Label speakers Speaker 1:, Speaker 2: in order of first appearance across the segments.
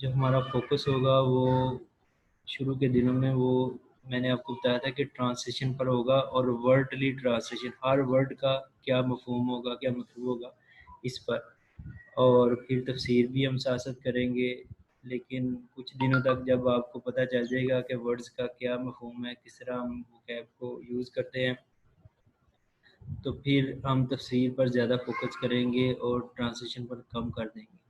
Speaker 1: جو ہمارا فوکس ہوگا وہ شروع کے دنوں میں وہ میں نے آپ کو بتایا تھا کہ ٹرانسلیشن پر ہوگا، اور ورڈلی ٹرانسلیشن، ہر ورڈ کا کیا مفہوم ہوگا، کیا مطلب ہوگا اس پر، اور پھر تفسیر بھی ہم ساتھ ساتھ کریں گے۔ لیکن کچھ دنوں تک جب آپ کو پتہ چل جائے گا کہ ورڈز کا کیا مفہوم ہے، کس طرح ہم وکیب کو یوز کرتے ہیں، تو پھر ہم تفسیر پر زیادہ فوکس کریں گے اور ٹرانسلیشن پر کم کر دیں گے۔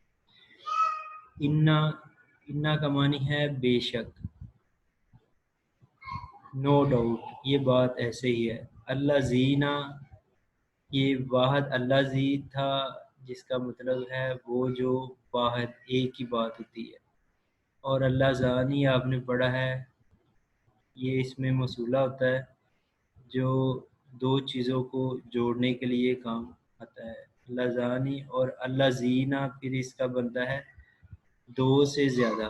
Speaker 1: انا کا معنی ہے بے شک، نو ڈاؤٹ، یہ بات ایسے ہی ہے۔ اللہ زینا، یہ واحد اللہ زی تھا، جس کا مطلب ہے وہ جو واحد ایک ہی بات ہوتی ہے، اور اللہ زانی آپ نے پڑھا ہے، یہ اس میں موصولہ ہوتا ہے جو دو چیزوں کو جوڑنے کے لیے کام آتا ہے۔ اللہ زانی اور اللہ زینا پھر اس کا بنتا ہے دو سے زیادہ،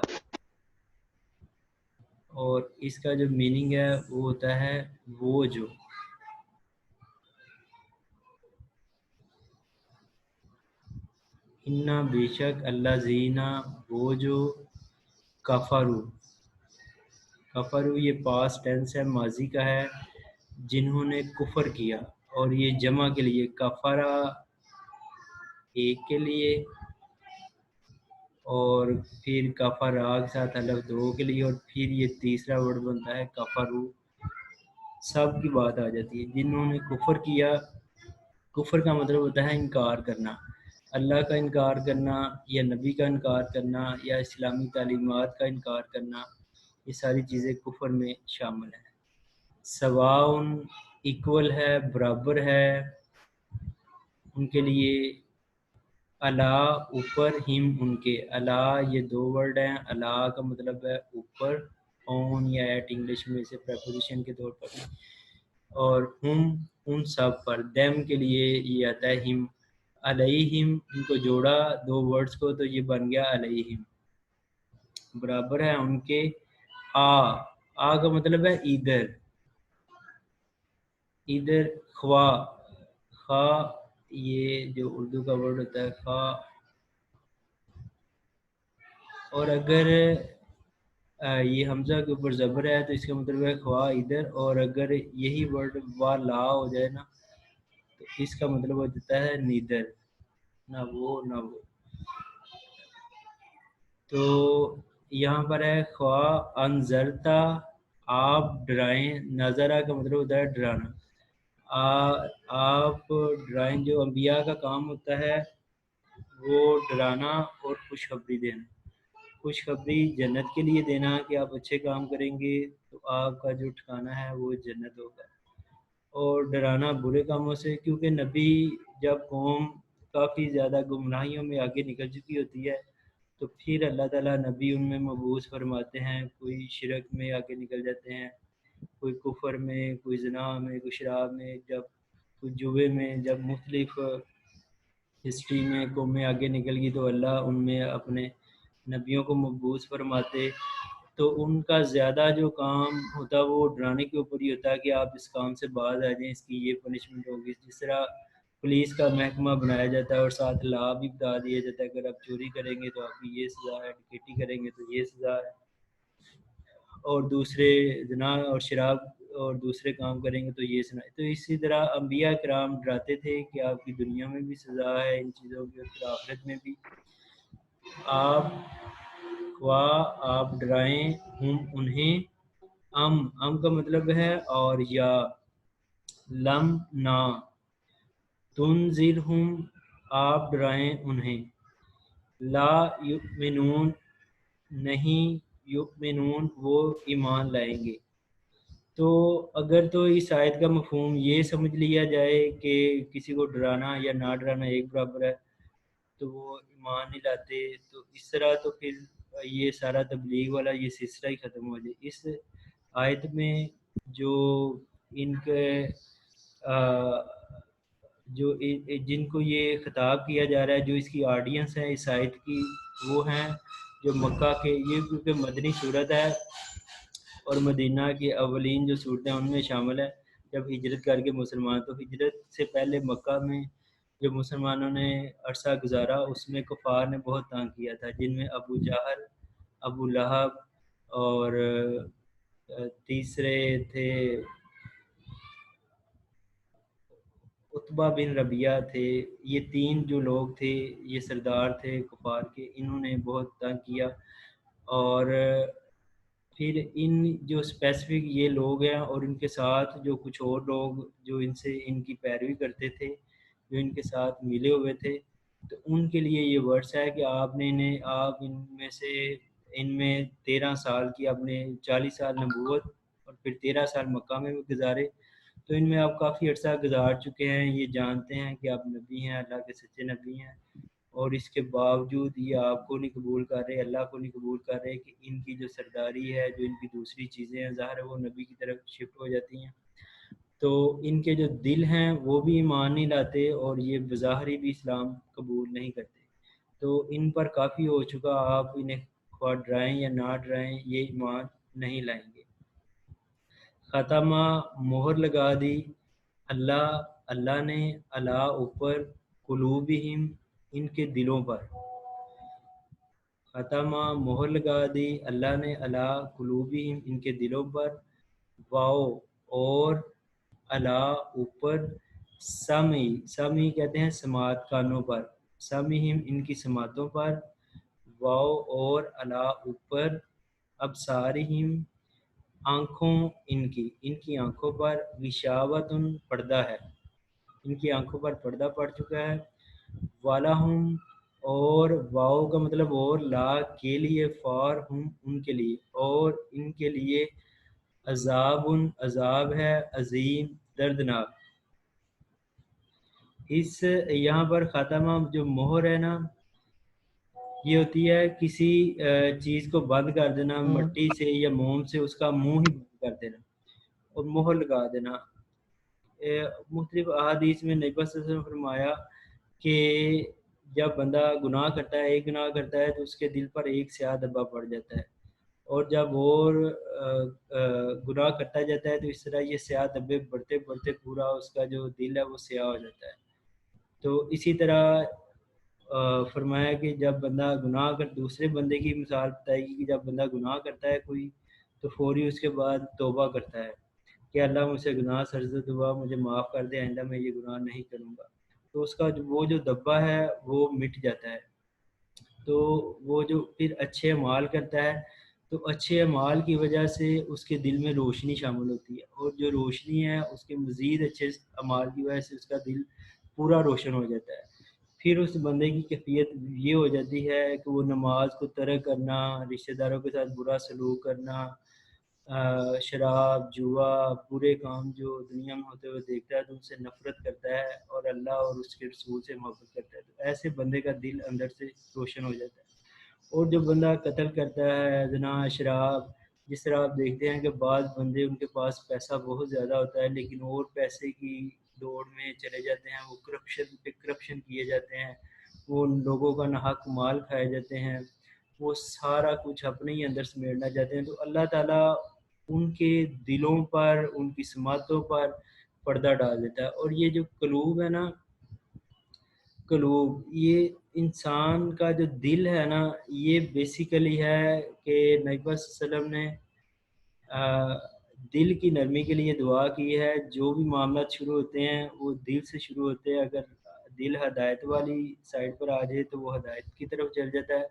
Speaker 1: اور اس کا جو میننگ ہے وہ ہوتا ہے وہ جو۔ انا بے شک، اللہ زینا وہ جو، کفرو، کفرو یہ پاسٹ ٹینس ہے، ماضی کا ہے، جنہوں نے کفر کیا، اور یہ جمع کے لیے کفرا ایک کے لیے، اور پھر کفرا کے ساتھ الف دو کے لیے، اور پھر یہ تیسرا ورڈ بنتا ہے کفرو، سب کی بات آ جاتی ہے۔ جنہوں نے کفر کیا، کفر کا مطلب ہوتا ہے انکار کرنا، اللہ کا انکار کرنا، یا نبی کا انکار کرنا، یا اسلامی تعلیمات کا انکار کرنا، یہ ساری چیزیں کفر میں شامل ہیں۔ سواؤن ایکول ہے، برابر ہے ان کے لیے، الا اوپر، ہم ان کے، الا یہ دو ورڈ ہیں، الا کا مطلب ہے اوپر، اون یا ایٹ انگلش میں اسے پریپوزیشن کے طور پر، اور ہم ان سب پر، دیم کے لیے یہ آتا ہے ہم، علیہم ان کو جوڑا دو ورڈز کو تو یہ بن گیا علیہم، برابر ہے ان کے، آ کا مطلب ہے ادھر، ادھر، خواہ، خواہ یہ جو اردو کا ورڈ ہوتا ہے خواہ، اور اگر یہ حمزہ کے اوپر زبر ہے تو اس کا مطلب ہے خواہ ادھر، اور اگر یہی ورڈ وا لا ہو جائے نا تو اس کا مطلب ہو جاتا ہے نیدر، نہ وہ نہ وہ۔ تو یہاں پر ہے خواہ انذرتا، آپ ڈرائیں، نظرہ کا مطلب ہوتا ہے ڈرانا، آپ ڈرائیں، جو انبیاء کا کام ہوتا ہے وہ ڈرانا اور خوشخبری دینا، خوشخبری جنت کے لیے دینا کہ آپ اچھے کام کریں گے تو آپ کا جو ٹھکانہ ہے وہ جنت ہوگا، اور ڈرانا برے کاموں سے، کیونکہ نبی جب قوم کافی زیادہ گمراہیوں میں آگے نکل چکی ہوتی ہے تو پھر اللہ تعالیٰ نبی ان میں مبعوث فرماتے ہیں، کوئی شرک میں آگے نکل جاتے ہیں، کوئی کفر میں، کوئی زنا میں، کوئی شراب میں، جب کوئی جوے میں، جب مختلف ہسٹری میں قومیں آگے نکل گئی تو اللہ ان میں اپنے نبیوں کو مبعوث فرماتے، تو ان کا زیادہ جو کام ہوتا ہے وہ ڈرانے کے اوپر ہی ہوتا ہے کہ آپ اس کام سے باز آ جائیں، اس کی یہ پنشمنٹ ہوگی، جس طرح پولیس کا محکمہ بنایا جاتا ہے اور ساتھ لا بھی بتا دیا جاتا ہے، اگر آپ چوری کریں گے تو آپ کی یہ سزا ہے، ڈکیٹی کریں گے تو یہ سزا ہے، اور دوسرے زنا اور شراب اور دوسرے کام کریں گے تو یہ سنا۔ تو اسی طرح انبیاء کرام ڈراتے تھے کہ آپ کی دنیا میں بھی سزا ہے ان چیزوں کی، اور پھر آخرت میں بھی۔ آپ آپ ڈرائیں، ہم انہیں، ام کا مطلب ہے اور، یا لم نہ، تنذرہم آپ ڈرائیں انہیں، لا یؤمنون نہیں، یؤمنون وہ ایمان لائیں گے۔ تو اگر تو اس آیت کا مفہوم یہ سمجھ لیا جائے کہ کسی کو ڈرانا یا نہ ڈرانا ایک برابر ہے تو وہ ایمان نہیں لاتے، تو اس طرح تو پھر یہ سارا تبلیغ والا یہ سلسلہ ہی ختم ہو جائے۔ اس آیت میں جو ان کے جو جن کو یہ خطاب کیا جا رہا ہے، جو اس کی آڈینس ہے اس آیت کی، وہ ہیں جو مکہ کے، یہ کیونکہ مدنی صورت ہے اور مدینہ کی اولین جو صورتیں ان میں شامل ہے، جب ہجرت کر کے مسلمان، تو ہجرت سے پہلے مکہ میں جو مسلمانوں نے عرصہ گزارا اس میں کفار نے بہت تنگ کیا تھا، جن میں ابو جہل ابو لہب، اور تیسرے تھے عتبہ بن ربیعہ تھے۔ یہ 3 جو لوگ تھے، یہ سردار تھے کفار کے، انہوں نے بہت تنگ کیا۔ اور پھر ان جو اسپیسیفک یہ لوگ ہیں اور ان کے ساتھ جو کچھ اور لوگ جو ان سے ان کی پیروی کرتے تھے، جو ان کے ساتھ ملے ہوئے تھے، تو ان کے لیے یہ ورڈس ہے کہ آپ ان میں سے ان میں 13 سال کی، آپ نے 40 سال نبوت اور پھر 13 سال مکہ میں بھی گزارے، تو ان میں آپ کافی عرصہ گزار چکے ہیں، یہ جانتے ہیں کہ آپ نبی ہیں، اللہ کے سچے نبی ہیں، اور اس کے باوجود یہ آپ کو نہیں قبول کر رہے، اللہ کو نہیں قبول کر رہے کہ ان کی جو سرداری ہے، جو ان کی دوسری چیزیں ہیں، ظاہر ہے وہ نبی کی طرف شفٹ ہو جاتی ہیں، تو ان کے جو دل ہیں وہ بھی ایمان نہیں لاتے اور یہ بظاہری بھی اسلام قبول نہیں کرتے، تو ان پر کافی ہو چکا، آپ انہیں خواہ ڈرائیں یا نہ ڈرائیں، یہ ایمان نہیں لائیں گے۔ ختمہ، مہر لگا دی، اللہ نے اللہ اوپر، قلوبہم، ان کے دلوں پر، ختمہ مہر لگا دی اللہ نے اللہ قلوبہم، ان کے دلوں پر، واؤ اور اللہ اوپر، سمی کہتے ہیں سماعت، کانوں پر، سمہم، ان کی سماعتوں پر، واؤ اور اللہ اوپر، ابصارہم، آنکھوں ان کی آنکھوں پر، غشاوۃ، پردہ ہے، ان کی آنکھوں پر پردہ پڑ چکا ہے، وَلَهُمْ، اور واؤ کا مطلب اور، لا کے لیے، فار ہم، ان کے لیے، اور ان کے لیے، عذاب ہے، عظیم، دردناک۔ یہاں پر خاتمہ جو مہر ہے نا، یہ ہوتی ہے کسی چیز کو بند کر دینا، مٹی سے یا موم سے اس کا منہ ہی بند کر دینا اور مہر لگا دینا۔ مختلف احادیث میں نبی صلی اللہ علیہ وسلم نے فرمایا کہ جب بندہ گناہ کرتا ہے، ایک گناہ کرتا ہے، تو اس کے دل پر ایک سیاہ دھبا پڑ جاتا ہے، اور جب اور گناہ کرتا جاتا ہے تو اس طرح یہ سیاہ دھبے بڑھتے بڑھتے پورا اس کا جو دل ہے وہ سیاہ ہو جاتا ہے۔ تو اسی طرح فرمایا کہ جب بندہ گناہ کر، دوسرے بندے کی مثال بتائی کہ جب بندہ گناہ کرتا ہے کوئی، تو فوری اس کے بعد توبہ کرتا ہے کہ اللہ مجھ سے گناہ سرزد ہوا، مجھے معاف کر دے، آئندہ میں یہ گناہ نہیں کروں گا، تو اس کا وہ جو دبا ہے وہ مٹ جاتا ہے، تو وہ جو پھر اچھے اعمال کرتا ہے، تو اچھے اعمال کی وجہ سے اس کے دل میں روشنی شامل ہوتی ہے، اور جو روشنی ہے اس کے مزید اچھے اعمال کی وجہ سے اس کا دل پورا روشن ہو جاتا ہے، پھر اس بندے کی کیفیت یہ ہو جاتی ہے کہ وہ نماز کو ترک کرنا، رشتہ داروں کے ساتھ برا سلوک کرنا، شراب، جوا، برے کام جو دنیا میں ہوتے ہوئے دیکھتا ہے تو ان سے نفرت کرتا ہے، اور اللہ اور اس کے رسول سے محبت کرتا ہے، تو ایسے بندے کا دل اندر سے روشن ہو جاتا ہے۔ اور جو بندہ قتل کرتا ہے، زنا، شراب، جس طرح آپ دیکھتے ہیں کہ بعض بندے ان کے پاس پیسہ بہت زیادہ ہوتا ہے لیکن اور پیسے کی دوڑ میں چلے جاتے ہیں، وہ کرپشن پہ کرپشن کیے جاتے ہیں، وہ لوگوں کا ناحق مال کھائے جاتے ہیں، وہ سارا کچھ اپنے ہی اندر سمیٹنا چاہتے ہیں، تو اللہ تعالیٰ ان کے دلوں پر، ان کی سماعتوں پر پردہ ڈال دیتا ہے۔ اور یہ جو قلوب ہے نا، قلوب، یہ انسان کا جو دل ہے نا، یہ بیسیکلی ہے کہ نبی صلی اللہ علیہ وسلم نے دل کی نرمی کے لیے دعا کی ہے، جو بھی معاملات شروع ہوتے ہیں وہ دل سے شروع ہوتے ہیں، اگر دل ہدایت والی سائڈ پر آ جائے تو وہ ہدایت کی طرف چل جاتا ہے،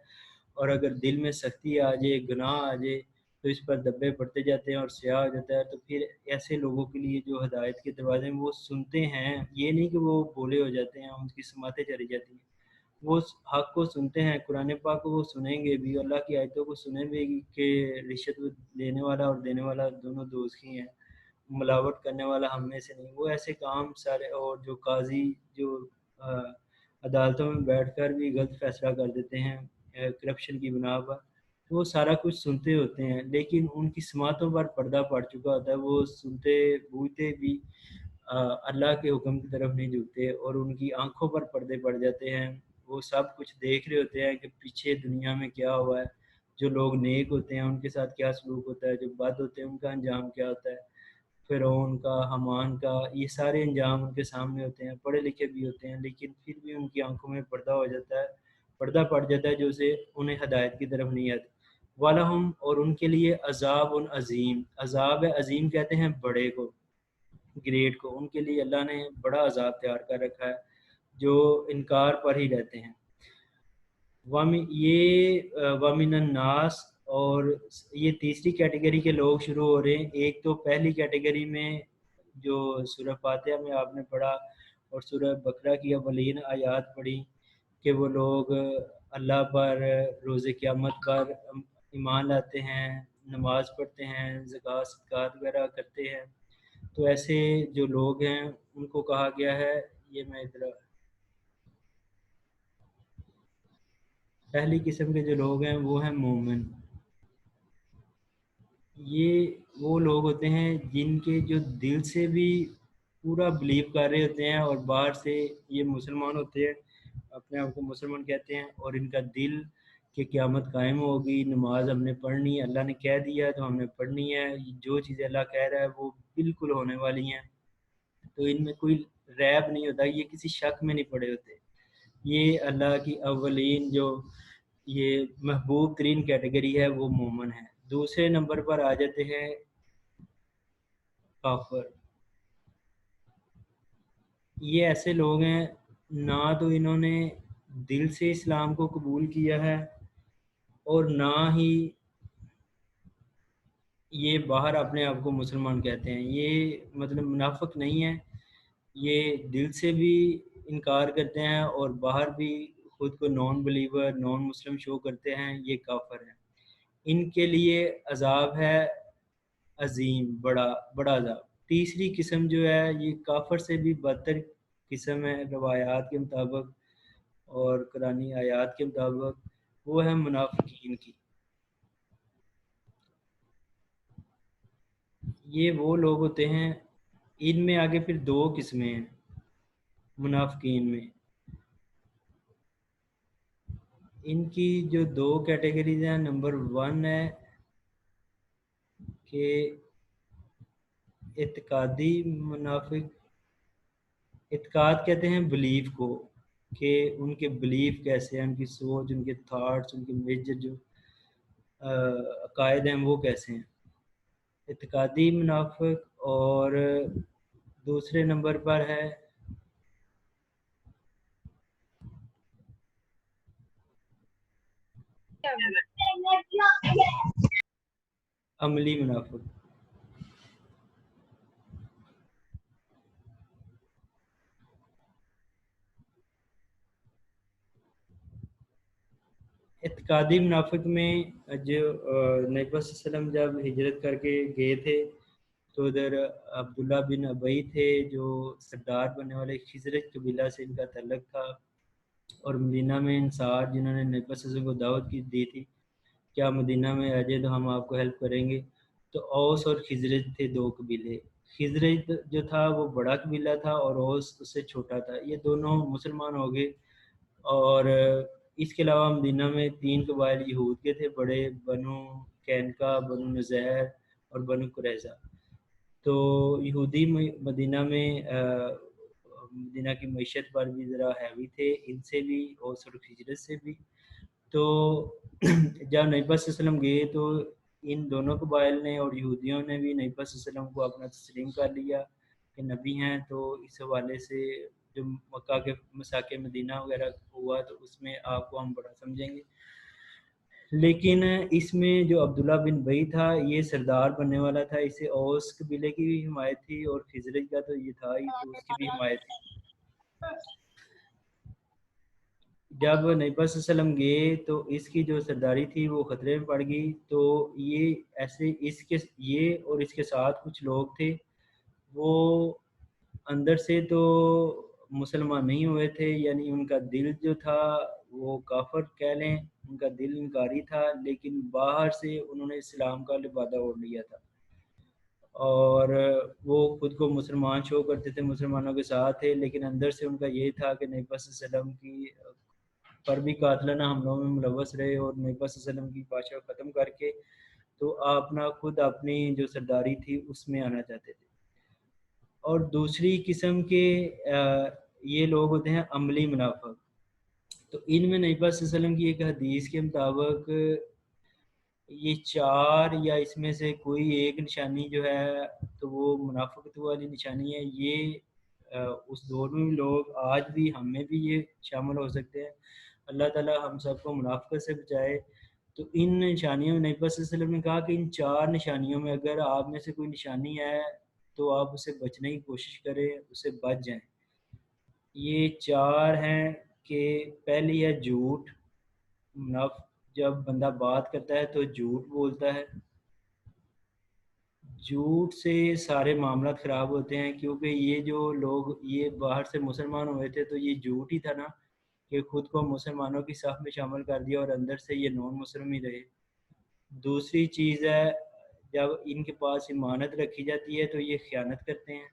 Speaker 1: اور اگر دل میں سختی آ جائے، گناہ آ جائے، تو اس پر دبے پڑتے جاتے ہیں اور سیاہ ہو جاتا ہے، تو پھر ایسے لوگوں کے لیے جو ہدایت کے دروازے ہیں وہ سنتے ہیں، یہ نہیں کہ وہ بولے ہو جاتے ہیں، ان کی سماعتیں چلی جاتی ہیں، وہ حق کو سنتے ہیں، قرآن پاک کو وہ سنیں گے بھی، اللہ کی آیتوں کو سنیں بھی کہ رشوت لینے والا اور دینے والا دونوں دوست ہی ہیں، ملاوٹ کرنے والا ہم میں سے نہیں، وہ ایسے کام سارے، اور جو قاضی جو عدالتوں میں بیٹھ کر بھی غلط فیصلہ کر دیتے ہیں کرپشن کی بنا پر، وہ سارا کچھ سنتے ہوتے ہیں لیکن ان کی سماعتوں پر پردہ پڑ چکا ہوتا ہے، وہ سنتے بوجھتے بھی اللہ کے حکم کی طرف نہیں جھکتے، اور ان کی آنکھوں پر پردے پڑ جاتے ہیں، وہ سب کچھ دیکھ رہے ہوتے ہیں کہ پیچھے دنیا میں کیا ہوا ہے، جو لوگ نیک ہوتے ہیں ان کے ساتھ کیا سلوک ہوتا ہے، جو بد ہوتے ہیں ان کا انجام کیا ہوتا ہے، فرعون کا، حمان کا، یہ سارے انجام ان کے سامنے ہوتے ہیں، پڑھے لکھے بھی ہوتے ہیں لیکن پھر بھی ان کی آنکھوں میں پردہ ہو جاتا ہے، پردہ پڑ جاتا ہے جو اسے انہیں ہدایت کی طرف نہیں آتی۔ وَلَهُمْ اور ان کے لیے عذاب عظیم، عذاب عظیم کہتے ہیں بڑے کو، گریٹ کو، ان کے لیے اللہ نے بڑا عذاب تیار کر رکھا ہے جو انکار پر ہی رہتے ہیں۔ وَمِنَ النَّاسِ اور یہ تیسری کیٹیگری کے لوگ شروع ہو رہے ہیں۔ ایک تو پہلی کیٹیگری میں جو سورہ فاتحہ میں آپ نے پڑھا اور سورہ بقرہ کی اولین آیات پڑھی کہ وہ لوگ اللہ پر، روز قیامت پر ایمان لاتے ہیں، نماز پڑھتے ہیں، زکوٰۃ صدقات وغیرہ کرتے ہیں، تو ایسے جو لوگ ہیں ان کو کہا گیا ہے، یہ میں ادھر پہلی قسم کے جو لوگ ہیں وہ ہیں مومن۔ یہ وہ لوگ ہوتے ہیں جن کے جو دل سے بھی پورا بلیو کر رہے ہوتے ہیں اور باہر سے یہ مسلمان ہوتے ہیں، اپنے آپ کو مسلمان کہتے ہیں، اور ان کا دل کہ قیامت قائم ہوگی، نماز ہم نے پڑھنی ہے، اللہ نے کہہ دیا تو ہم نے پڑھنی ہے، جو چیزیں اللہ کہہ رہا ہے وہ بالکل ہونے والی ہیں، تو ان میں کوئی ریب نہیں ہوتا، یہ کسی شک میں نہیں پڑے ہوتے۔ یہ اللہ کی اولین جو یہ محبوب ترین کیٹیگری ہے وہ مومن ہے۔ دوسرے نمبر پر آ جاتے ہیں کافر۔ یہ ایسے لوگ ہیں نہ تو انہوں نے دل سے اسلام کو قبول کیا ہے اور نہ ہی یہ باہر اپنے آپ کو مسلمان کہتے ہیں، یہ مطلب منافق نہیں ہے، یہ دل سے بھی انکار کرتے ہیں اور باہر بھی خود کو نان بلیور، نان مسلم شو کرتے ہیں، یہ کافر ہیں۔ ان کے لیے عذاب ہے عظیم، بڑا بڑا عذاب۔ تیسری قسم جو ہے یہ کافر سے بھی بدتر قسم ہے روایات کے مطابق اور قرآنی آیات کے مطابق، وہ ہے منافقین کی۔ یہ وہ لوگ ہوتے ہیں، ان میں آگے پھر دو قسمیں ہیں منافقین میں۔ ان کی جو دو کیٹیگریز ہیں، نمبر 1 ہے کہ اعتقادی منافق، اعتقاد کہتے ہیں بلیف کو، کہ ان کے بلیف کیسے ہیں، ان کی سوچ، ان کے تھاٹس، ان کے میجر جو عقائد ہیں وہ کیسے ہیں، اعتقادی منافق۔ اور دوسرے نمبر پر ہے عملی منافق۔ اعتقادی منافق میں جو نبی صلی اللہ علیہ وسلم جب ہجرت کر کے گئے تھے تو ادھر عبداللہ بن ابی تھے جو سردار بننے والے، خزرج قبیلہ سے ان کا تعلق تھا، اور مدینہ میں انصار جنہوں نے نبی صلی اللہ علیہ وسلم کو دعوت کی دی تھی کیا مدینہ میں آ جائے تو ہم آپ کو ہیلپ کریں گے، تو اوس اور خزرج تھے دو قبیلے۔ خزرج جو تھا وہ بڑا قبیلہ تھا اور اوس اس سے چھوٹا تھا، یہ دونوں مسلمان ہو گئے۔ اور اس کے علاوہ مدینہ میں 3 قبائل یہود کے تھے بڑے، بنو قینقاع، بنو نذیر اور بنو قریظہ۔ تو یہودی مدینہ میں مدینہ کی معیشت پر بھی ذرا ہیوی تھے، ان سے بھی اور خزرج سے بھی۔ تو جب نبی صلی اللہ علیہ وسلم گئے تو ان دونوں قبائل نے اور یہودیوں نے بھی نبی صلی اللہ علیہ وسلم کو اپنا تسلیم کر لیا کہ نبی ہیں، تو اس حوالے سے جو مکہ کے مساق مدینہ وغیرہ ہوا تو اس میں آپ کو ہم بڑا سمجھیں گے۔ لیکن اس میں جو عبداللہ بن ابی تھا یہ سردار بننے والا تھا، اسے اوس قبیلے کی بھی حمایت تھی اور خزرج کا تو یہ تھا ہی، تو اس کی بھی حمایت تھی۔ جب نبی صلی اللہ علیہ وسلم گئے تو اس کی جو سرداری تھی وہ خطرے میں پڑ گئی، تو یہ ایسے یہ اور اس کے ساتھ کچھ لوگ تھے، وہ اندر سے تو مسلمان نہیں ہوئے تھے، یعنی ان کا دل جو تھا وہ کافر کہہ لیں، ان کا دل انکاری تھا، لیکن باہر سے انہوں نے اسلام کا لبادہ اوڑھ لیا تھا اور وہ خود کو مسلمان شو کرتے تھے، مسلمانوں کے ساتھ تھے، لیکن اندر سے ان کا یہ تھا کہ نبی صلی اللہ علیہ وسلم کی پر بھی قاتلانہ حملوں میں ملوث رہے اور نبی صلی اللہ علیہ وسلم کی بادشاہ ختم کر کے تو اپنا خود اپنی جو سرداری تھی اس میں آنا چاہتے تھے۔ اور دوسری قسم کے یہ لوگ ہوتے ہیں عملی منافق۔ تو ان میں نبی صلی اللہ علیہ وسلم کی ایک حدیث کے مطابق یہ چار یا اس میں سے کوئی ایک نشانی جو ہے تو وہ منافقت والی نشانی ہے. یہ اس دور میں بھی لوگ آج بھی ہم میں بھی یہ شامل ہو سکتے ہیں. اللہ تعالی ہم سب کو منافقت سے بچائے. تو ان نشانیوں میں نبی صلی اللہ علیہ وسلم نے کہا کہ ان چار نشانیوں میں اگر آپ میں سے کوئی نشانی ہے تو آپ اسے بچنے کی کوشش کریں, اسے بچ جائیں. یہ چار ہیں کہ پہلی ہے جھوٹ. جب بندہ بات کرتا ہے تو جھوٹ بولتا ہے. جھوٹ سے سارے معاملات خراب ہوتے ہیں, کیونکہ یہ جو لوگ یہ باہر سے مسلمان ہوئے تھے تو یہ جھوٹ ہی تھا نا کہ خود کو مسلمانوں کی صف میں شامل کر دیا اور اندر سے یہ نون مسلم ہی رہے. دوسری چیز ہے جب ان کے پاس امانت رکھی جاتی ہے تو یہ خیانت کرتے ہیں.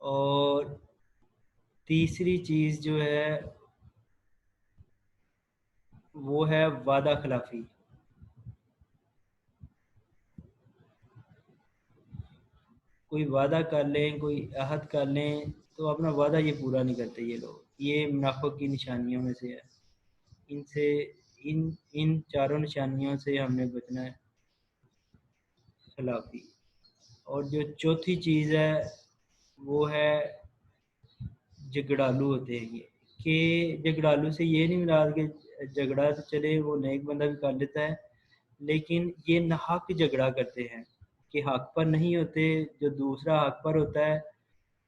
Speaker 1: اور تیسری چیز جو ہے وہ ہے وعدہ خلافی. کوئی وعدہ کر لیں, کوئی عہد کر لیں تو اپنا وعدہ یہ پورا نہیں کرتے یہ لوگ. یہ منافق کی نشانیوں میں سے ہے. ان سے ان چاروں نشانیوں سے ہم نے بچنا ہے, خلافی. اور جو چوتھی چیز ہے وہ ہے جھگڑالو ہوتے ہیں. یہ کہ جھگڑالو سے یہ نہیں مراد کہ جھگڑا تو چلے وہ نیک بندہ بھی کر لیتا ہے, لیکن یہ ناحق جھگڑا کرتے ہیں کہ حق پر نہیں ہوتے. جو دوسرا حق پر ہوتا ہے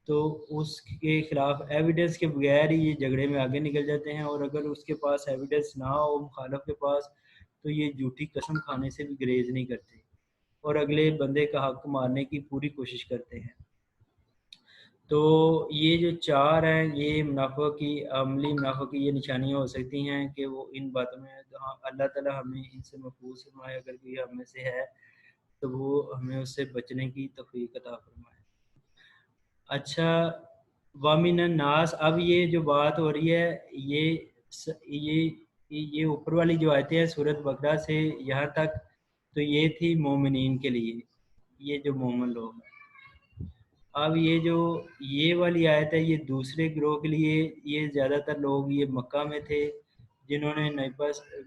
Speaker 1: تو اس کے خلاف ایویڈنس کے بغیر ہی یہ جھگڑے میں آگے نکل جاتے ہیں, اور اگر اس کے پاس ایویڈنس نہ ہو مخالف کے پاس تو یہ جھوٹی قسم کھانے سے بھی گریز نہیں کرتے اور اگلے بندے کا حق مارنے کی پوری کوشش کرتے ہیں. تو یہ جو چار ہیں یہ منافق کی عملی منافق کی یہ نشانیاں ہو سکتی ہیں کہ وہ ان باتوں میں اللہ تعالیٰ ہمیں ان سے محفوظ فرمائے. اگر کوئی ہم میں سے ہے تو وہ ہمیں اس سے بچنے کی توفیق عطا فرمائے. اچھا, وامن الناس, اب یہ جو بات ہو رہی ہے یہ اوپر والی جو آیتیں ہیں سورۃ بقرہ سے یہاں تک تو یہ تھی مومنین کے لیے, یہ جو مومن لوگ ہیں. اب یہ والی آیت ہے یہ دوسرے گروہ کے لیے. یہ زیادہ تر لوگ یہ مکہ میں تھے جنہوں نے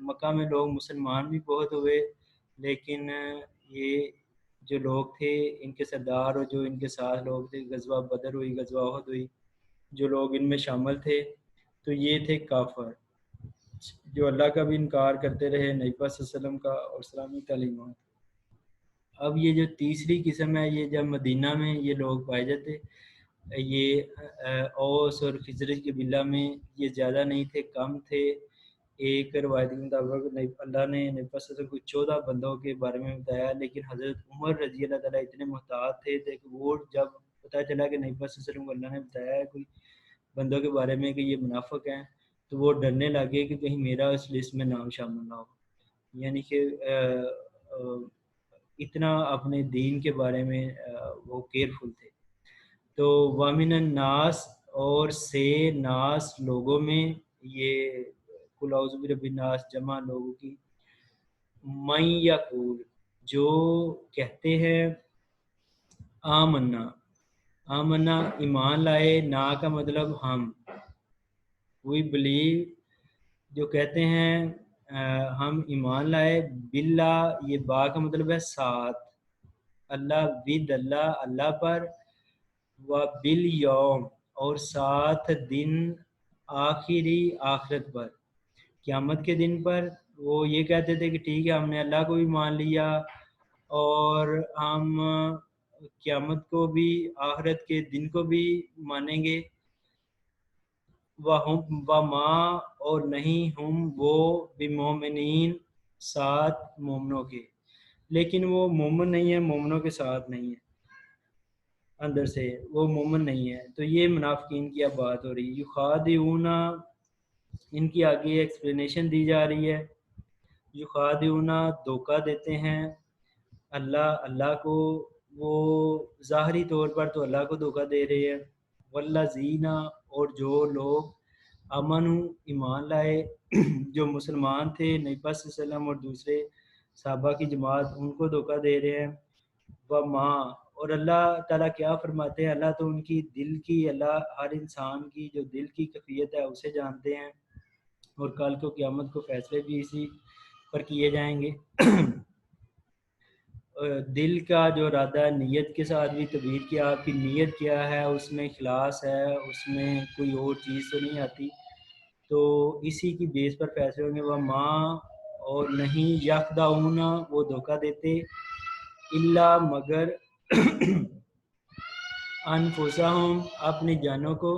Speaker 1: مکہ میں لوگ مسلمان بھی بہت ہوئے, لیکن یہ جو لوگ تھے ان کے سردار اور جو ان کے ساتھ لوگ تھے, غزوہ بدر ہوئی, غزوہ احد ہوئی, جو لوگ ان میں شامل تھے تو یہ تھے کافر جو اللہ کا بھی انکار کرتے رہے, نبی صلی اللہ علیہ وسلم کا اور اسلامی تعلیمات. اب یہ جو تیسری قسم ہے یہ جب مدینہ میں یہ لوگ پائے جاتے, یہ اوس اور خزرج کے قبیلہ میں یہ زیادہ نہیں تھے, کم تھے. ایک روایت کے مطابق اللہ نے نبی صلی اللہ علیہ وسلم کو 14 بندوں کے بارے میں بتایا, لیکن حضرت عمر رضی اللہ تعالیٰ اتنے محتاط تھے کہ وہ جب پتہ چلا کہ نبی صلی اللہ علیہ وسلم کو اللہ نے بتایا ہے کوئی بندوں کے بارے میں کہ یہ منافق ہیں, تو وہ ڈرنے لگے کہ کہیں میرا اس لسٹ میں نام شامل نہ ہو. یعنی کہ اتنا اپنے دین کے بارے میں وہ کیئرفل تھے. تو وامن الناس اور سے ناس لوگوں میں, یہ قل اعوذ برب الناس جمع لوگوں کی. من یقول, جو کہتے ہیں آمنا. آمنا ایمان لائے, نا کا مطلب ہم, وی بلیو, جو کہتے ہیں ہم ایمان لائے, باللہ یہ با کا مطلب ہے ساتھ, اللہ ود اللہ اللہ پر, و بالیوم اور ساتھ دن, آخری آخرت پر, قیامت کے دن پر. وہ یہ کہتے تھے کہ ٹھیک ہے ہم نے اللہ کو بھی مان لیا اور ہم قیامت کو بھی, آخرت کے دن کو بھی مانیں گے. وما اور نہیں ہم وہ بمومنین ساتھ مومنوں کے, لیکن وہ مومن نہیں ہے, مومنوں کے ساتھ نہیں ہے, اندر سے وہ مومن نہیں ہے. تو یہ منافقین کی اب بات ہو رہی ہے. یخادعون, ان کی آگے ایکسپلینیشن دی جا رہی ہے. یخادعون دھوکہ دیتے ہیں اللہ کو, وہ ظاہری طور پر تو اللہ کو دھوکہ دے رہے ہیں. والذین, اور جو لوگ امن ایمان لائے, جو مسلمان تھے نبی صلی اللہ علیہ وسلم اور دوسرے صحابہ کی جماعت, ان کو دھوکہ دے رہے ہیں. وما, اور اللہ تعالیٰ کیا فرماتے ہیں, اللہ تو ان کی دل کی, اللہ ہر انسان کی جو دل کی کیفیت ہے اسے جانتے ہیں. اور کل کو قیامت کو فیصلے بھی اسی پر کیے جائیں گے۔ دل کا جو ارادہ ہے نیت کے ساتھ بھی تعبیر کیا، آپ کی نیت کیا ہے، اس میں اخلاص ہے، اس میں کوئی اور چیز تو نہیں آتی، تو اسی کی بیس پر فیصلے ہوں گے۔ وہ ماں اور نہیں یخدعون وہ دھوکہ دیتے، الا مگر انفسہم اپنی جانوں کو،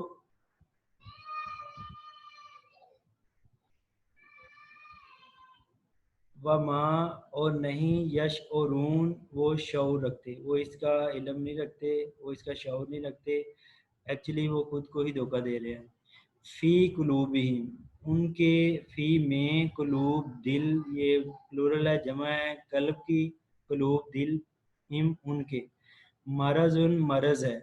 Speaker 1: وما اور نہیں یشعرون وہ شعور رکھتے، وہ اس کا علم نہیں رکھتے، وہ اس کا شعور نہیں رکھتے، ایکچولی وہ خود کو ہی دھوکہ دے رہے ہیں۔ فی قلوبہم ان کے، فی میں قلوب دل، یہ پلورل ہے جمع ہے قلب کی، قلوب دل، ہم ان کے، مرض مرض ہے۔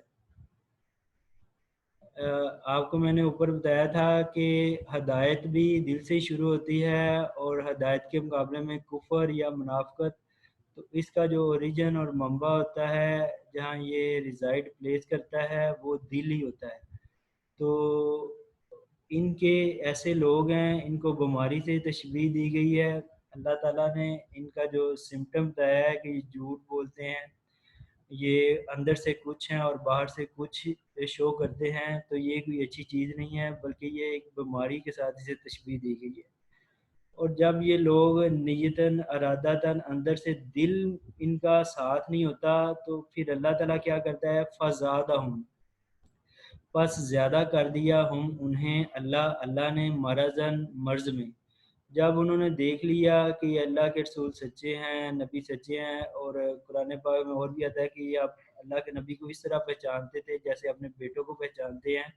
Speaker 1: آپ کو میں نے اوپر بتایا تھا کہ ہدایت بھی دل سے شروع ہوتی ہے، اور ہدایت کے مقابلے میں کفر یا منافقت، تو اس کا جو اوریجن اور منبع ہوتا ہے، جہاں یہ ریزائڈ پلیس کرتا ہے، وہ دل ہی ہوتا ہے۔ تو ان کے ایسے لوگ ہیں، ان کو بیماری سے تشبیہ دی گئی ہے۔ اللہ تعالیٰ نے ان کا جو سمٹم بتایا ہے کہ یہ جھوٹ بولتے ہیں، یہ اندر سے کچھ ہیں اور باہر سے کچھ شو کرتے ہیں، تو یہ کوئی اچھی چیز نہیں ہے، بلکہ یہ ایک بیماری کے ساتھ اسے تشبیہ دی گئی ہے۔ اور جب یہ لوگ نیتاً ارادتاً اندر سے دل ان کا ساتھ نہیں ہوتا، تو پھر اللہ تعالیٰ کیا کرتا ہے، فزادہم پس زیادہ کر دیا ہم انہیں، اللہ نے مرضاً مرض میں، جب انہوں نے دیکھ لیا کہ یہ اللہ کے رسول سچے ہیں، نبی سچے ہیں، اور قرآن پاک میں اور بھی آتا ہے کہ یہ آپ اللہ کے نبی کو اس طرح پہچانتے تھے جیسے اپنے بیٹوں کو پہچانتے ہیں،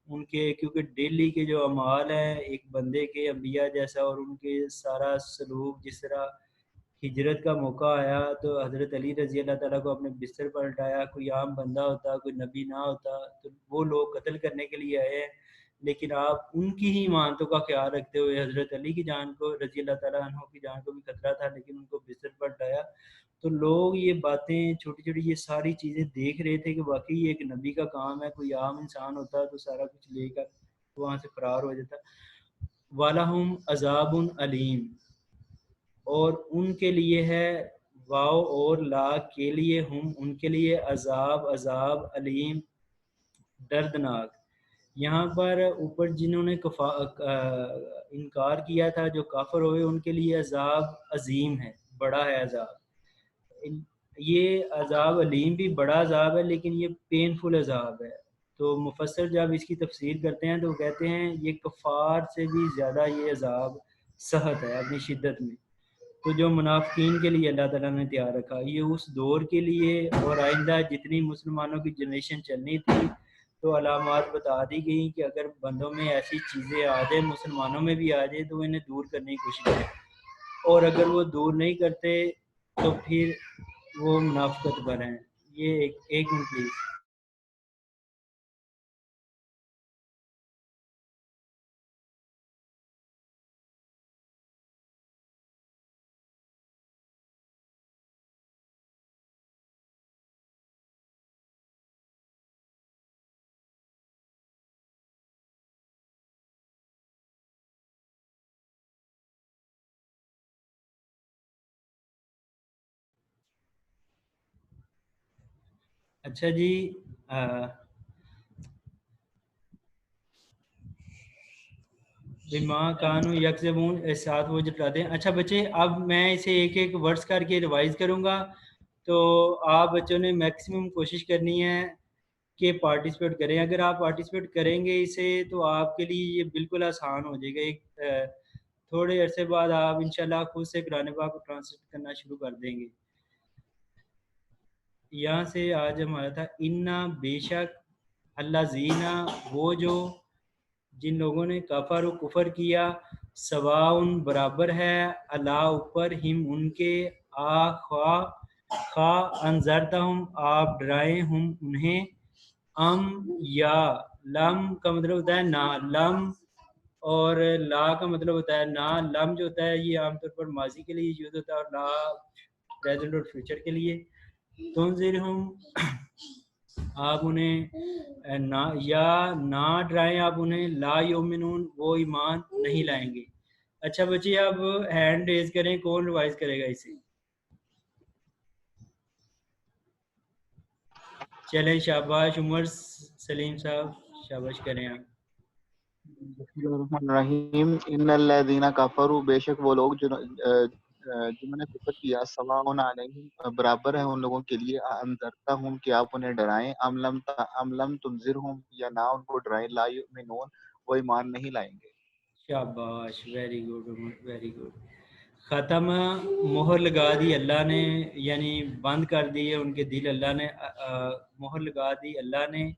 Speaker 1: ان کے کیونکہ ڈیلی کے جو اعمال ہیں ایک بندے کے انبیاء جیسا، اور ان کے سارا سلوک، جس طرح ہجرت کا موقع آیا تو حضرت علی رضی اللہ تعالیٰ کو اپنے بستر پر لٹایا، کوئی عام بندہ ہوتا، کوئی نبی نہ ہوتا، تو وہ لوگ قتل کرنے کے لیے آئے ہیں، لیکن آپ ان کی ہی امانتوں کا خیال رکھتے ہوئے حضرت علی کی جان کو، رضی اللہ تعالیٰ عنہ کی جان کو بھی خطرہ تھا لیکن ان کو بستر پر لٹایا، تو لوگ یہ باتیں چھوٹی چھوٹی یہ ساری چیزیں دیکھ رہے تھے کہ واقعی یہ ایک نبی کا کام ہے، کوئی عام انسان ہوتا تو سارا کچھ لے کر وہاں سے فرار ہو جاتا۔ وَلَهُمْ عَذَابٌ علیم اور ان کے لیے ہے، واو اور لا کے لیے، ہم ان کے لیے، عذاب علیم دردناک۔ یہاں پر اوپر جنہوں نے انکار کیا تھا، جو کافر ہوئے، ان کے لیے عذاب عظیم ہے، بڑا ہے عذاب۔ یہ عذاب علیم بھی بڑا عذاب ہے، لیکن یہ پینفل عذاب ہے۔ تو مفسر جب اس کی تفسیر کرتے ہیں تو وہ کہتے ہیں یہ کفار سے بھی زیادہ یہ عذاب سخت ہے اپنی شدت میں۔ تو جو منافقین کے لیے اللہ تعالیٰ نے تیار رکھا، یہ اس دور کے لیے، اور آئندہ جتنی مسلمانوں کی جنریشن چلنی تھی تو علامات بتا دی گئی کہ اگر بندوں میں ایسی چیزیں آ جائیں، مسلمانوں میں بھی آ جائیں، تو انہیں دور کرنے کی کوشش کریں، اور اگر وہ دور نہیں کرتے تو پھر وہ منافقت پر ہیں۔ یہ ایک منٹ پلیز۔ اچھا جی، بما کانو یکذبون ساتھ وہ جٹلاتے ہیں۔ اچھا بچے، اب میں اسے ایک ایک ورڈز کر کے ریوائز کروں گا، تو آپ بچوں نے میکسیمم کوشش کرنی ہے کہ پارٹیسپیٹ کریں۔ اگر آپ پارٹیسپیٹ کریں گے اسے تو آپ کے لیے یہ بالکل آسان ہو جائے گا۔ ایک تھوڑے عرصے بعد آپ انشاءاللہ خود سے قرآن پاک کو ٹرانسلیٹ کرنا شروع کر دیں گے۔ یہاں سے آج ہمارا تھا انا بے شک، اللہ زینا وہ جو، جن لوگوں نے کفر و کفر کیا، سواؤن برابر ہے، اللہ اوپر، ہم ان کے، خواہ انذرتہم آپ ڈرائیں ہم انہیں، ام یا، لم کا مطلب ہوتا ہے نہ، لم اور لا کا مطلب ہوتا ہے نہ۔ لم جو ہوتا ہے یہ عام طور پر ماضی کے لیے یوز ہوتا ہے، اور لا پریزنٹ اور فیوچر کے لیے۔ تنذرہم آپ انہیں نہ ڈرائیں، آپ انہیں لا یؤمنون، وہ ایمان نہیں لائیں گے. اچھا بچے اب ہینڈ ریز کریں، کون ریوائز کرے گا اسے؟ چلیں شاباش عمر سلیم صاحب، شاباش کریں آپ.
Speaker 2: بسم اللہ الرحمن الرحیم. ان الذین کفروا، بے شک وہ لوگ جنہوں نے کفر کیا، سواء علیہم، برابر ہے ان لوگوں کے لیے، انذرتہم، کہ آپ انہیں ڈرائیں، ام لم تنذرہم، یا نہ ان کو ڈرائیں، لا یؤمنون، وہ ایمان نہیں لائیں گے.
Speaker 1: شاباش، ویری گڈ عمر، ویری گڈ. ختم، مہر لگا دی اللہ نے، یعنی بند کر دی ہے ان کے دل، اللہ نے مہر لگا دی اللہ نے،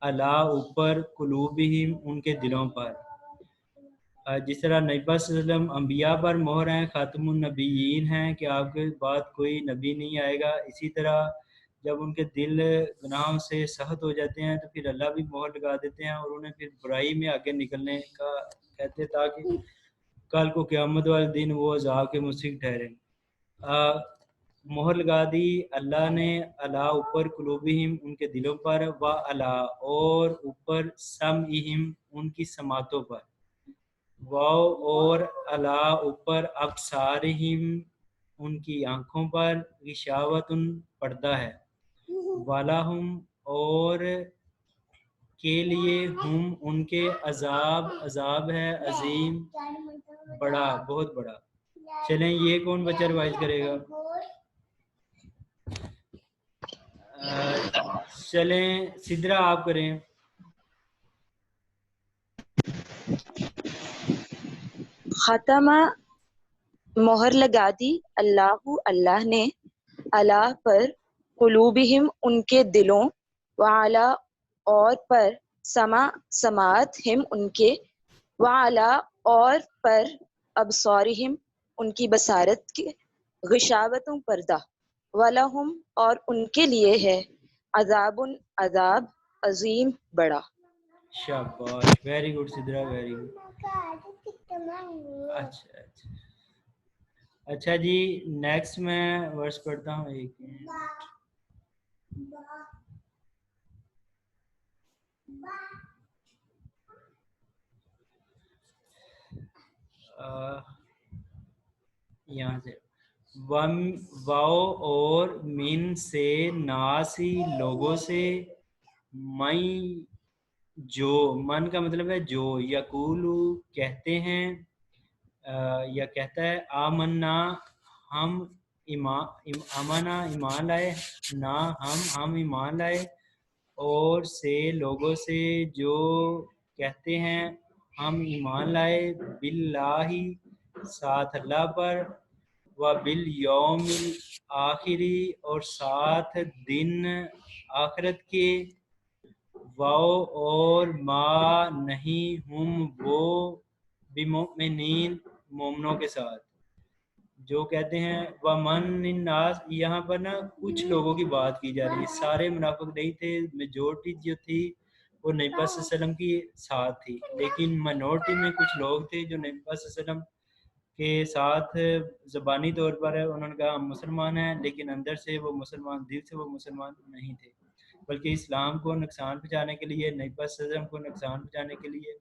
Speaker 1: اللہ اوپر، قلوبہم ان کے دلوں پر. جس طرح نبی صلی اللہ علیہ وسلم انبیاء پر مہر ہیں، خاتم النبیین ہیں کہ آپ کے بعد کوئی نبی نہیں آئے گا، اسی طرح جب ان کے دل گناہوں سے سخت ہو جاتے ہیں تو پھر اللہ بھی مہر لگا دیتے ہیں اور انہیں پھر برائی میں آگے نکلنے کا کہتے ہیں، تاکہ کل کو قیامت والے دن وہ عذاب کے مستحق ٹھہریں. مہر لگا دی اللہ نے اللہ اوپر، قلوبہم ان کے دلوں پر، و اللہ اور اوپر، سمعہم ان کی سماعتوں پر، واو اور اللہ اوپر، ابصارہم ان کی آنکھوں پر، غشاوتن پردہ ہے، وَلَهُمْ اور کے لیے، ہم ان کے، عذاب ہے عظیم، بڑا، بہت بڑا. چلیں یہ کون بچہ ریوائز کرے گا؟ چلیں سدرا آپ کریں.
Speaker 3: ختم، مہر لگا دی اللہ نے، اللہ پر، قلوبہم ان کے دلوں، وعلا اور پر، سماعتہم ان کے، وعلا اور پر، ابصارہم ان کی بصارت کے، غشاوتوں پردہ، وَلَهُمْ اور ان کے لیے ہے، عذاب عظیم، بڑا.
Speaker 1: شاباش، very good Sidra, very good. اچھا اچھا اچھا جی، نیکسٹ میں ورس پڑھتا ہوں، ایک منٹ. یہاں سے واؤ اور من سے، ناسی لوگوں سے، میں جو، من کا مطلب ہے جو، یقولو کہتے ہیں، یا کہتا ہے، آمنا ہم ایمان لائے، نہ ہم ایمان لائے، اور سے لوگوں سے جو کہتے ہیں ہم ایمان لائے، باللہ ساتھ اللہ پر، و بالیوم الآخری اور ساتھ دن آخرت کے، واو اور ما نہیں، ہم وہ، بمؤمنین مومنوں کے ساتھ، جو کہتے ہیں. ومن الناس، یہاں پر نا کچھ لوگوں کی بات کی جا رہی ہے، سارے منافق نہیں تھے، میجورٹی جو تھی وہ نبی صلی اللہ علیہ وسلم کی ساتھ تھی، لیکن منورٹی میں کچھ لوگ تھے جو نبی صلی اللہ علیہ وسلم کے ساتھ زبانی طور پر انہوں نے کہا ہم مسلمان ہیں، لیکن اندر سے وہ مسلمان، دل سے وہ مسلمان نہیں تھے، بلکہ اسلام کو نقصان پہنچانے کے لیے، نبی صلی اللہ علیہ وسلم کو نقصان پہنچانے کے لیے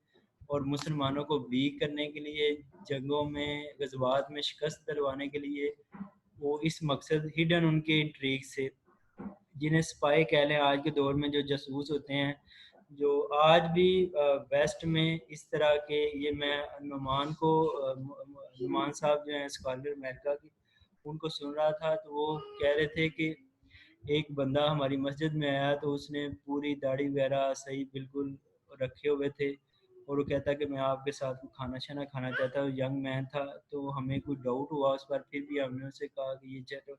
Speaker 1: اور مسلمانوں کو ویک کرنے کے لیے، جنگوں میں، غزوات میں شکست دلوانے کے لیے، وہ اس مقصد، ہڈن ان کے انٹریگ سے، جنہیں سپاہی کہہ لیں آج کے دور میں، جو جاسوس ہوتے ہیں، جو آج بھی ویسٹ میں اس طرح کے. یہ میں نعمان کو، نعمان صاحب جو ہیں اسکالر امریکہ کی، ان کو سن رہا تھا تو وہ کہہ رہے تھے کہ ایک بندہ ہماری مسجد میں آیا تو اس نے پوری داڑھی وغیرہ صحیح بالکل رکھے ہوئے تھے، اور وہ کہتا کہ میں آپ کے ساتھ کھانا شانا کھانا چاہتا ہوں. ینگ مین تھا تو ہمیں کوئی ڈاؤٹ ہوا اس پر، پھر بھی ہم نے اسے کہا کہ یہ چلو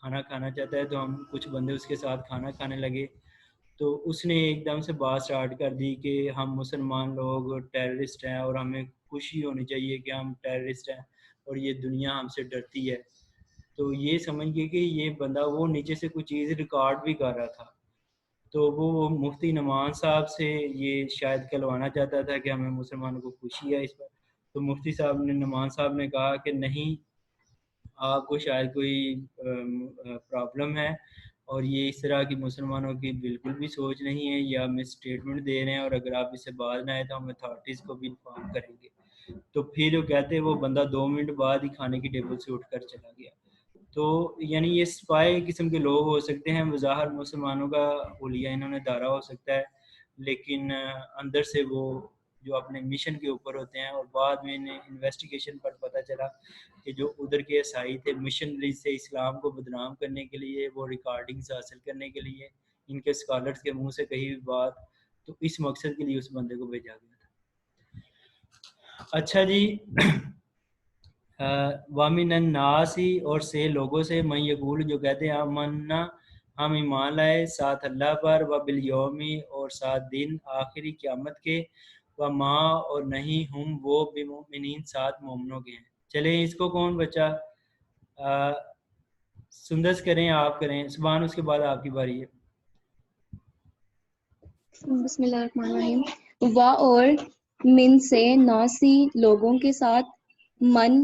Speaker 1: کھانا کھانا چاہتا ہے، تو ہم کچھ بندے اس کے ساتھ کھانا کھانے لگے. تو اس نے ایک دم سے بات سٹارٹ کر دی کہ ہم مسلمان لوگ ٹیررسٹ ہیں اور ہمیں خوشی ہونی چاہیے کہ ہم ٹیررسٹ ہیں اور یہ دنیا ہم سے ڈرتی ہے. تو یہ سمجھ گئے کہ یہ بندہ، وہ نیچے سے کوئی چیز ریکارڈ بھی کر رہا تھا، تو وہ مفتی نعمان صاحب سے یہ شاید کہلوانا چاہتا تھا کہ ہمیں مسلمانوں کو خوشی ہے اس پر. تو مفتی صاحب نے، نعمان صاحب نے کہا کہ نہیں، آپ کو شاید کوئی پرابلم ہے، اور یہ اس طرح کی مسلمانوں کی بالکل بھی سوچ نہیں ہے، یا ہم اسٹیٹمنٹ دے رہے ہیں اور اگر آپ اس سے باز نہ آئے تو ہم اتھارٹیز کو بھی انفارم کریں گے. تو پھر وہ کہتے ہیں وہ بندہ 2 منٹ بعد ہی کھانے کی ٹیبل سے اٹھ کر چلا گیا. تو یعنی یہ اسپائی قسم کے لوگ ہو سکتے ہیں، بظاہر مسلمانوں کا حلیہ انہوں نے دھارا ہو سکتا ہے، لیکن اندر سے وہ جو اپنے مشن کے اوپر ہوتے ہیں. اور بعد میں انہیں انویسٹیگیشن پر پتہ چلا کہ جو ادھر کے عیسائی تھے مشنری سے اسلام کو بدنام کرنے کے لیے، وہ ریکارڈنگز حاصل کرنے کے لیے، ان کے اسکالرز کے منہ سے کہی ہوئی بات، تو اس مقصد کے لیے اس بندے کو بھیجا گیا تھا. اچھا جی، وامن الناسی اور سے لوگوں سے، من یقول جو کہتے ہیں آمنا ہم ایمان لائے ساتھ اللہ پر، و بالیومی اور ساتھ دن آخری قیامت کے، و ما اور نہیں ہم وہ بمؤمنین ساتھ مومنوں کے ہیں. چلیں اس کو کون بچہ سندس کریں، آپ کریں سبحان، اس کے بعد آپ کی باری ہے.
Speaker 4: بسم اللہ الرحمن الرحیم. وا اور من سے ناسی لوگوں کے ساتھ، من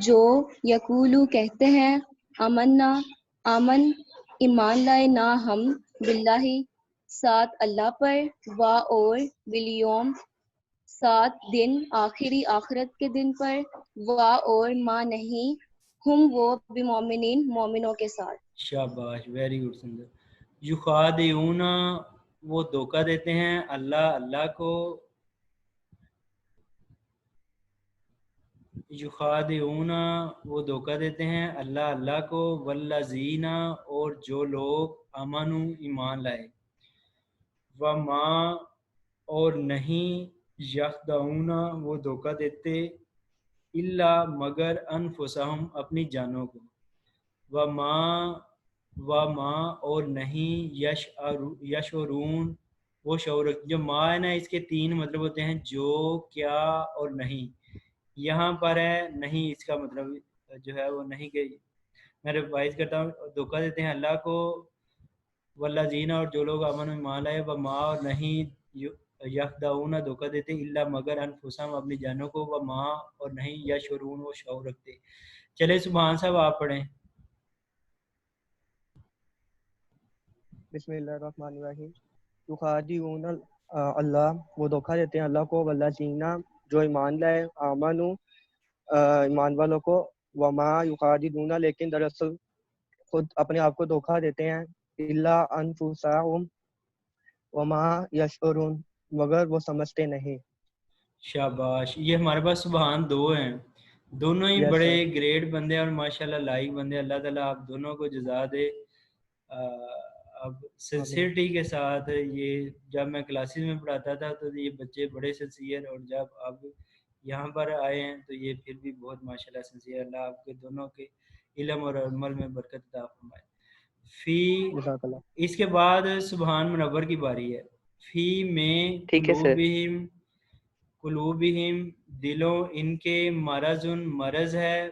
Speaker 4: جو یقولو کہتے ہیں آمنا آمن ایمان لائے نہ ہم، باللہ ساتھ اللہ پر، وا اور بالیوم ساتھ دن آخری آخرت کے دن پر، وا اور ما نہیں ہم وہ بمومنین مومنوں کے ساتھ.
Speaker 1: شاباش، ویری گڈ سندر. یخادعون وہ دھوکہ دیتے ہیں اللہ کو، یخادعون وہ دھوکہ دیتے ہیں اللہ کو، والذین اور جو لوگ آمنو ایمان لائے، وما اور نہیں یخدعون وہ دھوکہ دیتے، الا مگر انفسہم اپنی جانوں کو، وما اور نہیں یشعرون وہ شعور. جو ما ہے نا اس کے 3 مطلب ہوتے ہیں، جو، کیا اور نہیں. یہاں پر ہے نہیں، اس کا مطلب جو ہے وہ نہیں کہ میں ریوائز کرتا ہوں. دھوکہ دیتے ہیں اللہ کو، والذین اور جو لوگ امن ایمان لائے، وما اور نہیں یخدعون دھوکہ دیتے، الا مگر انفسہم اپنی جانوں کو، وما اور نہیں یشعرون وہ شعور رکھتے. چلے سبحان صاحب آپ پڑھیں.
Speaker 5: بسم اللہ الرحمن الرحیم. یخادعون اللہ وہ دھوکہ دیتے ہیں اللہ کو، والذین جو ایمان لائے، آمنو ایمان والوں کو، وما یخادعون لیکن دراصل خود اپنے آپ کو دھوکہ دیتے ہیں، الا انفسہم وما یشعرون مگر وہ سمجھتے نہیں.
Speaker 1: شاباش. یہ ہمارے پاس سبحان 2 ہیں، دونوں ہی
Speaker 5: Yes,
Speaker 1: بڑے
Speaker 5: sir.
Speaker 1: گریٹ بندے اور ماشاءاللہ لائق بندے. اللہ تعالیٰ آپ دونوں کو جزا دے. اب سنسیئرٹی کے ساتھ یہ جب میں کلاسز میں پڑھاتا تھا تو یہ بچے بڑے سنسیئر، اور جب اب یہاں پر آئے ہیں تو یہ پھر بھی بہت ماشاءاللہ سنسیئر. اللہ آپ کے دونوں کے علم اور عمل میں برکت عطا فرمائے. فی
Speaker 5: جزاک اللہ.
Speaker 1: اس کے بعد سبحان منور کی باری ہے. فی میں
Speaker 6: ٹھیک ہے سر.
Speaker 1: قلوبہم دلوں ان کے مرض ہے،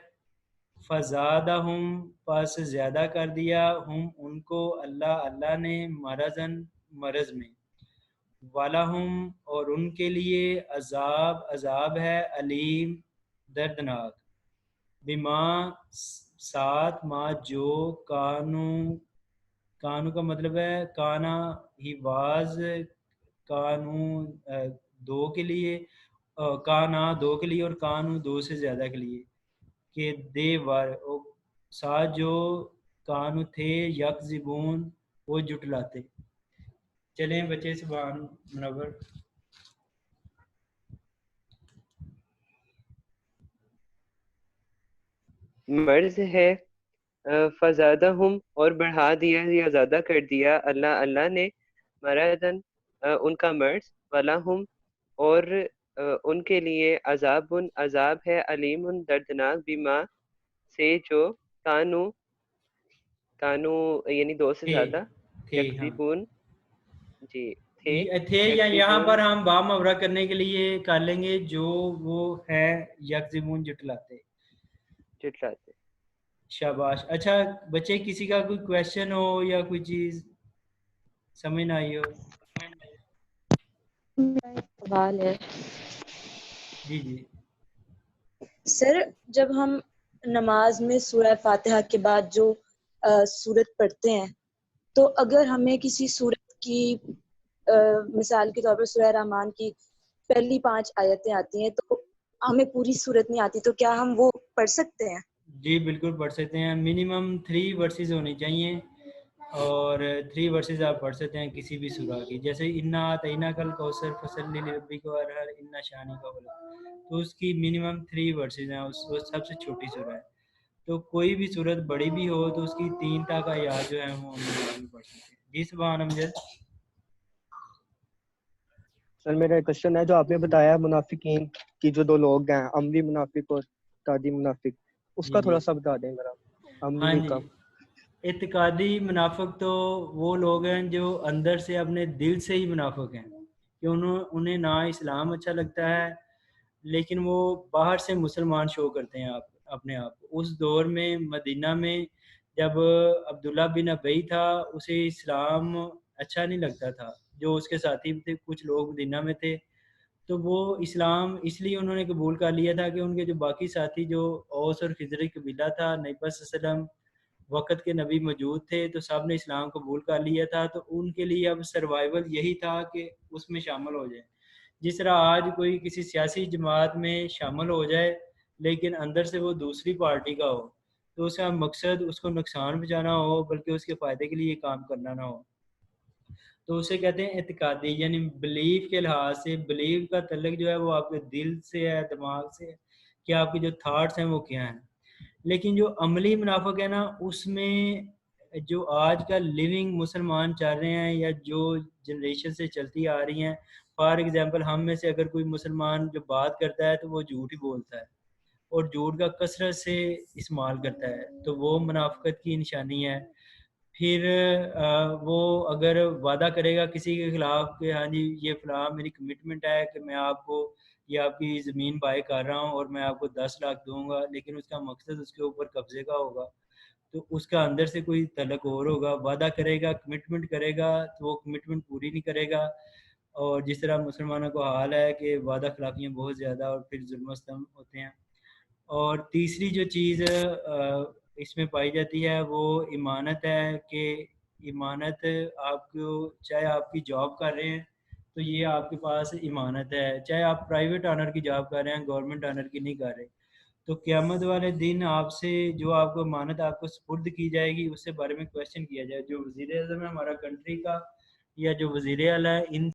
Speaker 1: فزادہم پس زیادہ کر دیا ہم ان کو اللہ نے مرض میں، وَلَهُمْ اور ان کے لیے عذاب ہے، علیم دردناک، بما ساتھ ما جو کانو کا مطلب ہے کانا ہی واز، کانو 2 کے لیے، کانا 2 کے لیے اور کانو 2 سے زیادہ کے لیے، کہ دے ور ساتھ جو کانو تھے، یکذبون وہ جھٹلاتے. چلیں بچے سبحان منور.
Speaker 6: مرض ہے، فزادہم اور بڑھا دیا یا زیادہ کر دیا اللہ نے، مرضن ان کا مرض، ولہم اور ان کے لیے عذاب ہے، علیم دردناک، بما سے جو کانو یعنی 2 سے زیادہ،
Speaker 1: تھے ہاں
Speaker 6: یکذبون جی تھے،
Speaker 1: تھے یا یہاں
Speaker 6: یکذبون
Speaker 1: پر ہم با مورا کرنے کے لیے کر لیں گے جو وہ ہے یکذبون جھٹلاتے. شاباش. اچھا بچے کسی کا کوئی کویشچن ہو یا کوئی چیز سمجھ نہ آئی ہو؟
Speaker 3: سوال ہے
Speaker 1: جی جی.
Speaker 3: سر، جب ہم نماز میں سورہ فاتحہ کے بعد جو سورت پڑھتے ہیں تو اگر ہمیں کسی صورت کی مثال کے طور پر سورہ رحمان کی پہلی 5 آیتیں آتی ہیں تو ہمیں پوری صورت نہیں آتی، تو کیا ہم وہ پڑھ سکتے ہیں؟
Speaker 1: جی بالکل پڑھ سکتے ہیں، منیمم 3 ورسز ہونی چاہیے، اور 3 ورسز آپ پڑھ سکتے ہیں کسی بھی سورہ کی، جیسے انا اعطیناک کل کوثر فصلی لربک وانحر ان شانک هو الابتر، تو اس کی منیمم 3 ورسز ہیں، وہ سب سے چھوٹی سورہ ہے، تو کوئی بھی صورت بڑی بھی ہو تو اس کی 3 تک آیات جو ہیں وہ ہم پڑھ سکتے ہیں۔ جی سبحان امجد۔
Speaker 5: سر میرا ایک کوشچن ہے، جو آپ نے بتایا منافقین کی جو 2 لوگ ہیں، عملی منافق اور اعتقادی منافق، اس کا تھوڑا سا بتا دیں ذرا،
Speaker 1: ہاں
Speaker 5: عملی
Speaker 1: جی،
Speaker 5: کا۔
Speaker 1: اعتقادی منافق تو وہ لوگ ہیں جو اندر سے اپنے دل سے ہی منافق ہیں، کہ انہیں نہ اسلام اچھا لگتا ہے، لیکن وہ باہر سے مسلمان شو کرتے ہیں اپنے آپ کو۔ اس دور میں مدینہ میں جب عبداللہ بن ابی تھا، اسے اسلام اچھا نہیں لگتا تھا، جو اس کے ساتھی تھے کچھ لوگ مدینہ میں تھے، تو وہ اسلام اس لیے انہوں نے قبول کر لیا تھا کہ ان کے جو باقی ساتھی جو اوس اور خزرج قبیلہ تھا، نبی صلی اللہ علیہ وسلم وقت کے نبی موجود تھے تو سب نے اسلام قبول کر لیا تھا، تو ان کے لیے اب سروائیول یہی تھا کہ اس میں شامل ہو جائیں۔ جس طرح آج کوئی کسی سیاسی جماعت میں شامل ہو جائے لیکن اندر سے وہ دوسری پارٹی کا ہو، تو اس کا مقصد اس کو نقصان پہنچانا ہو بلکہ اس کے فائدے کے لیے کام کرنا نہ ہو، تو اسے کہتے ہیں اعتقادی، یعنی بلیف کے لحاظ سے۔ بلیف کا تعلق جو ہے وہ آپ کے دل سے ہے، دماغ سے ہے، کہ آپ کے جو تھاٹس ہیں وہ کیا ہیں۔ لیکن جو عملی منافق ہے نا، اس میں جو آج کا لیونگ مسلمان چل رہے ہیں یا جو جنریشن سے چلتی آ رہی ہیں، فار ایگزامپل ہم میں سے اگر کوئی مسلمان جو بات کرتا ہے تو وہ جھوٹ ہی بولتا ہے اور جھوٹ کا کثرت سے استعمال کرتا ہے، تو وہ منافقت کی نشانی ہے۔ پھر وہ اگر وعدہ کرے گا کسی کے خلاف کہ ہاں جی یہ فلاں میری کمٹمنٹ ہے کہ میں آپ کو یہ آپ کی زمین بائے کر رہا ہوں اور میں آپ کو 10 لاکھ دوں گا، لیکن اس کا مقصد اس کے اوپر قبضے کا ہوگا، تو اس کا اندر سے کوئی تعلق اور ہوگا۔ وعدہ کرے گا، کمٹمنٹ کرے گا، تو وہ کمٹمنٹ پوری نہیں کرے گا، اور جس طرح مسلمانوں کو حال ہے کہ وعدہ خلافیاں بہت زیادہ اور پھر ظلم و ستم ہوتے ہیں۔ اور تیسری جو چیز اس میں پائی جاتی ہے وہ امانت ہے، کہ امانت آپ کو، چاہے آپ کی جاب کر رہے ہیں تو یہ آپ کے پاس امانت ہے، چاہے آپ پرائیویٹ آنر کی جاب کر رہے ہیں، گورنمنٹ آنر کی نہیں کر رہے، تو قیامت والے دن آپ سے جو آپ کو امانت آپ کو سپرد کی جائے گی، اس سے بارے میں کویشچن کیا جائے۔ جو وزیر اعظم ہے ہمارا کنٹری کا یا جو وزیر اعلیٰ ہے، ان